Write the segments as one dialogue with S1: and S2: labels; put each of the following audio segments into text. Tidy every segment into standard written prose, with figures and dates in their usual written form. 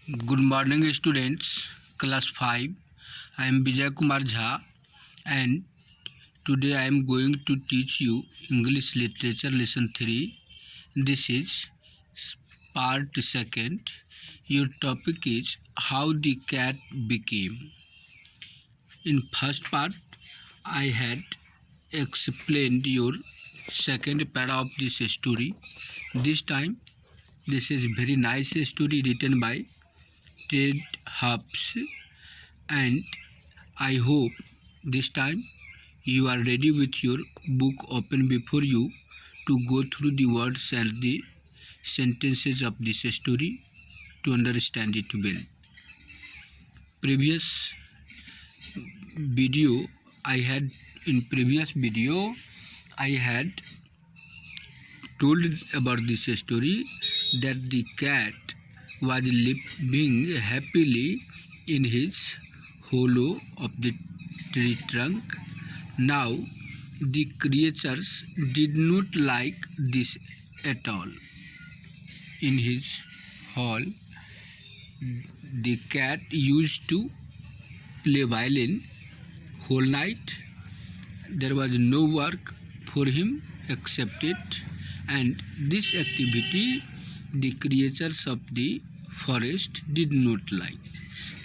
S1: Good morning, students. Class 5. I am Vijay Kumar Jha, and today I am going to teach you English Literature Lesson 3. This is part 2nd. Your topic is How the Cat Became. In first part, I had explained your second para of this story. This time, this is very nice story written by Ted Hubs, and I hope this time you are ready with your book open before you to go through the words and the sentences of this story to understand it well. Previous video I had told about this story that the cat was living happily in his hollow of the tree trunk. Now the creatures did not like this at all. In his hall, the cat used to play violin whole night. There was no work for him except it, and this activity the creatures of the forest did not like.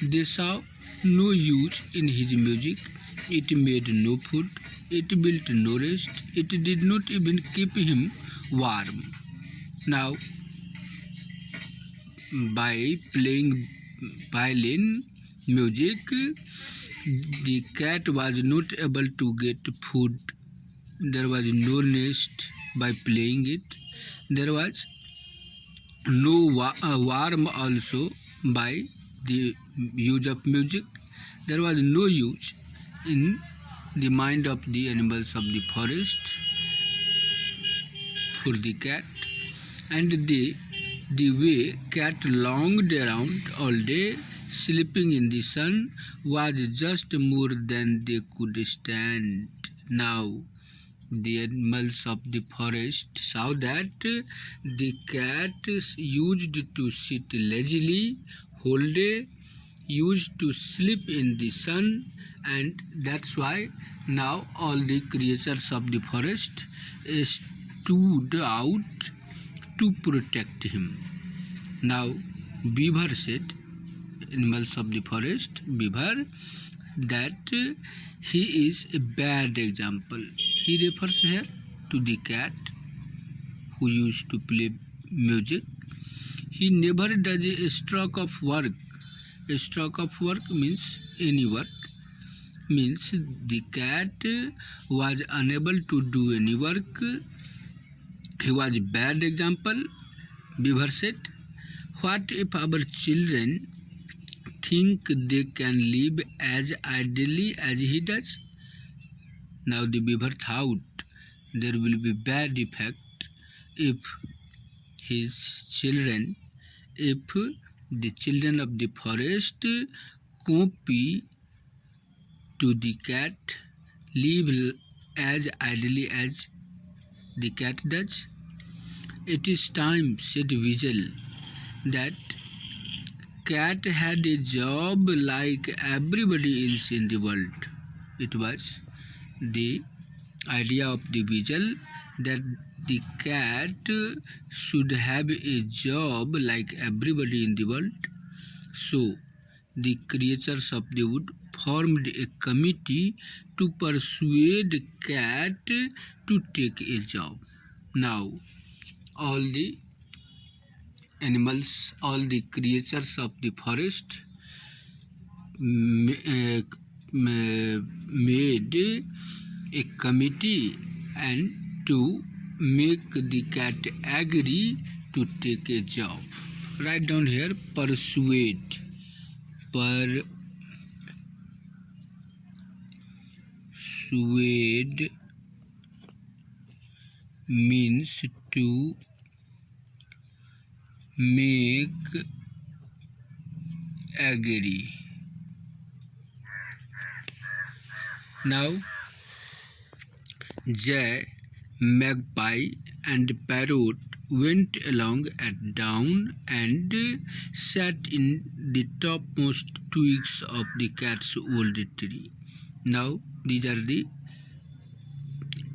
S1: They saw no use in his music. It made no food. It built no rest. It did not even keep him warm. Now, by playing violin music, the cat was not able to get food. There was no nest by playing it. There was no warm also by the use of music. There was no use in the mind of the animals of the forest for the cat, and the way cat longed around all day sleeping in the sun was just more than they could stand. Now the animals of the forest saw that the cat used to sit lazily whole day, used to sleep in the sun, and that's why now all the creatures of the forest stood out to protect him. Now beaver said, animals of the forest, beaver, that he is a bad example. He refers here to the cat who used to play music. He never does a stroke of work. A stroke of work means any work. Means the cat was unable to do any work. He was a bad example. Beaver said, what if our children think they can live as idly as he does? Now the beaver thought there will be bad effect if the children of the forest copy to the cat, live as idly as the cat does. It is time, said Weasel, that cat had a job like everybody else in the world. It was the idea of the weasel that the cat should have a job like everybody in the world. So the creatures of the wood formed a committee to persuade cat to take a job. Now all the animals, all the creatures of the forest made a committee and to make the cat agree to take a job. Write down here, persuade. Persuade means to make agree. Now jay, magpie and parrot went along at dawn and sat in the topmost twigs of the cat's old tree. Now, these are the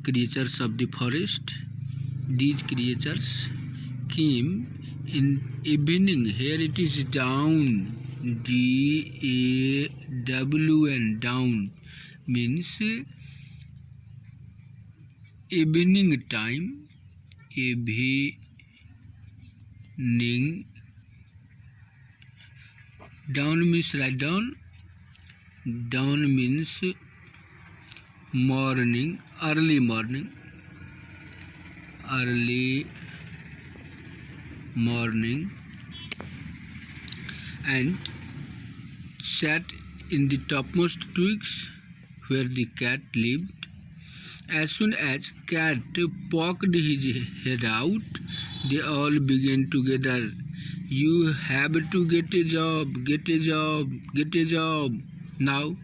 S1: creatures of the forest. These creatures came in evening. Here it is down, D-A-W-N, down means evening time. Evening, down means write down. Down means morning, early morning. Early morning, and sat in the topmost twigs where the cat lived. As soon as cat poked his head out, they all began together. You have to get a job, get a job, get a job. Now,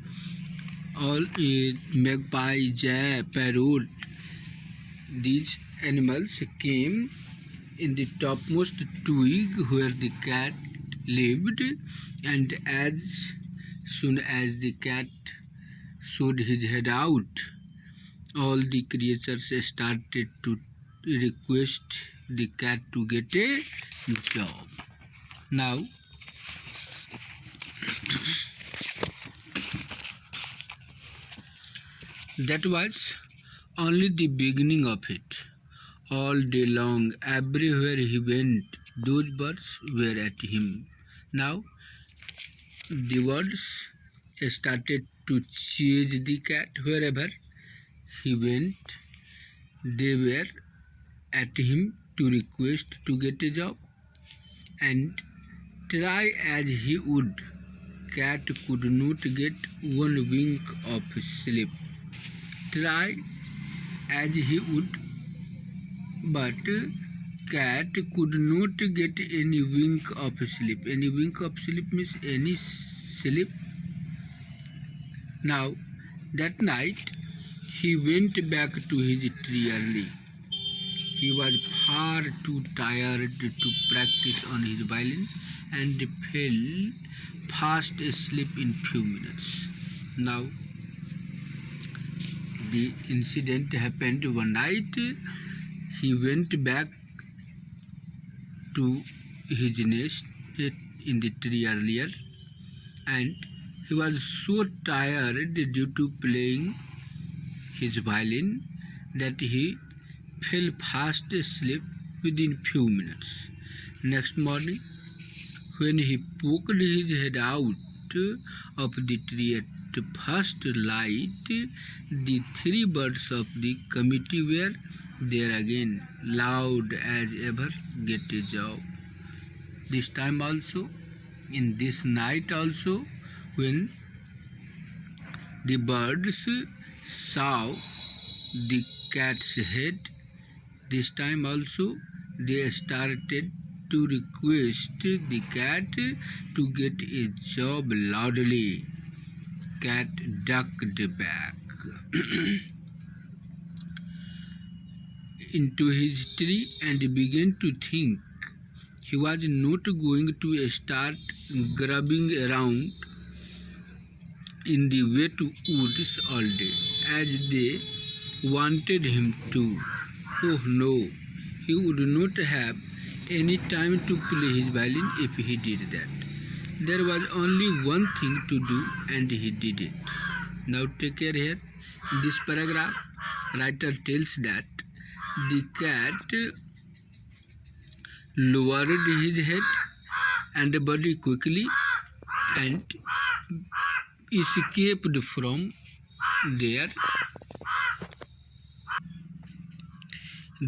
S1: all magpie, jay, parrot, these animals came in the topmost twig where the cat lived, and as soon as the cat showed his head out, all the creatures started to request the cat to get a job. Now, that was only the beginning of it. All day long, everywhere he went, those birds were at him. Now, the birds started to chase the cat wherever he went. They were at him to request to get a job, and try as he would, cat could not get one wink of sleep. Try as he would, but cat could not get any wink of sleep. Any wink of sleep means any sleep. Now, that night, he went back to his tree early. He was far too tired to practice on his violin and fell fast asleep in few minutes. Now, the incident happened one night. He went back to his nest in the tree earlier, and he was so tired due to playing his violin that he fell fast asleep within few minutes. Next morning, when he poked his head out of the tree at first light, the three birds of the committee were there again, loud as ever, get a job. This time also, in this night also, when the birds saw the cat's head, this time also they started to request the cat to get a job loudly. Cat ducked back into his tree and began to think. He was not going to start grubbing around in the wet woods all day, as they wanted him to. Oh no, he would not have any time to play his violin if he did that. There was only one thing to do, and he did it. Now take care here. In this paragraph, writer tells that the cat lowered his head and body quickly and escaped from there.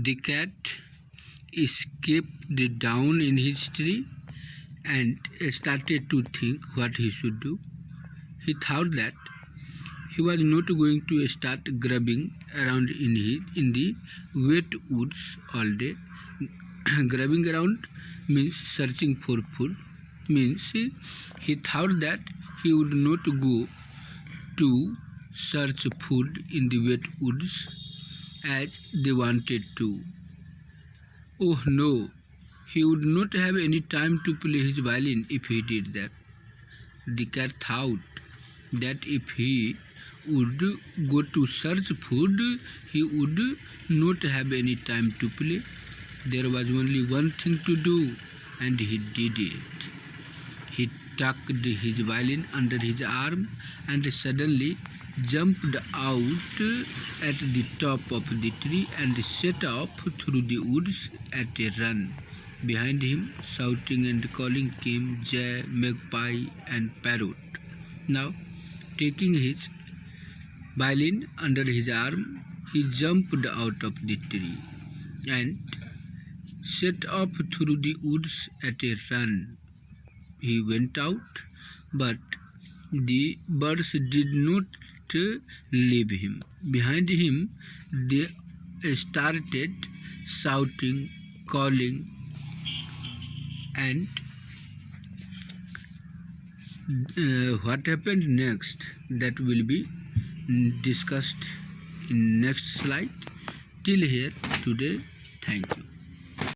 S1: The cat escaped down in his tree and started to think what he should do. He thought that he was not going to start grubbing around in the wet woods all day. Grubbing around means searching for food. Means he thought that he would not go to search food in the wet woods as they wanted to. Oh no, he would not have any time to play his violin if he did that. The cat thought that if he would go to search food, he would not have any time to play. There was only one thing to do, and he did it. He tucked his violin under his arm and suddenly jumped out at the top of the tree and set off through the woods at a run. Behind him, shouting and calling, came jay, magpie, and parrot. Now, taking his violin under his arm, he jumped out of the tree and set off through the woods at a run. He went out, but the birds did not leave him. Behind him, they started shouting, calling, and what happened next, that will be discussed in next slide. Till here today, thank you.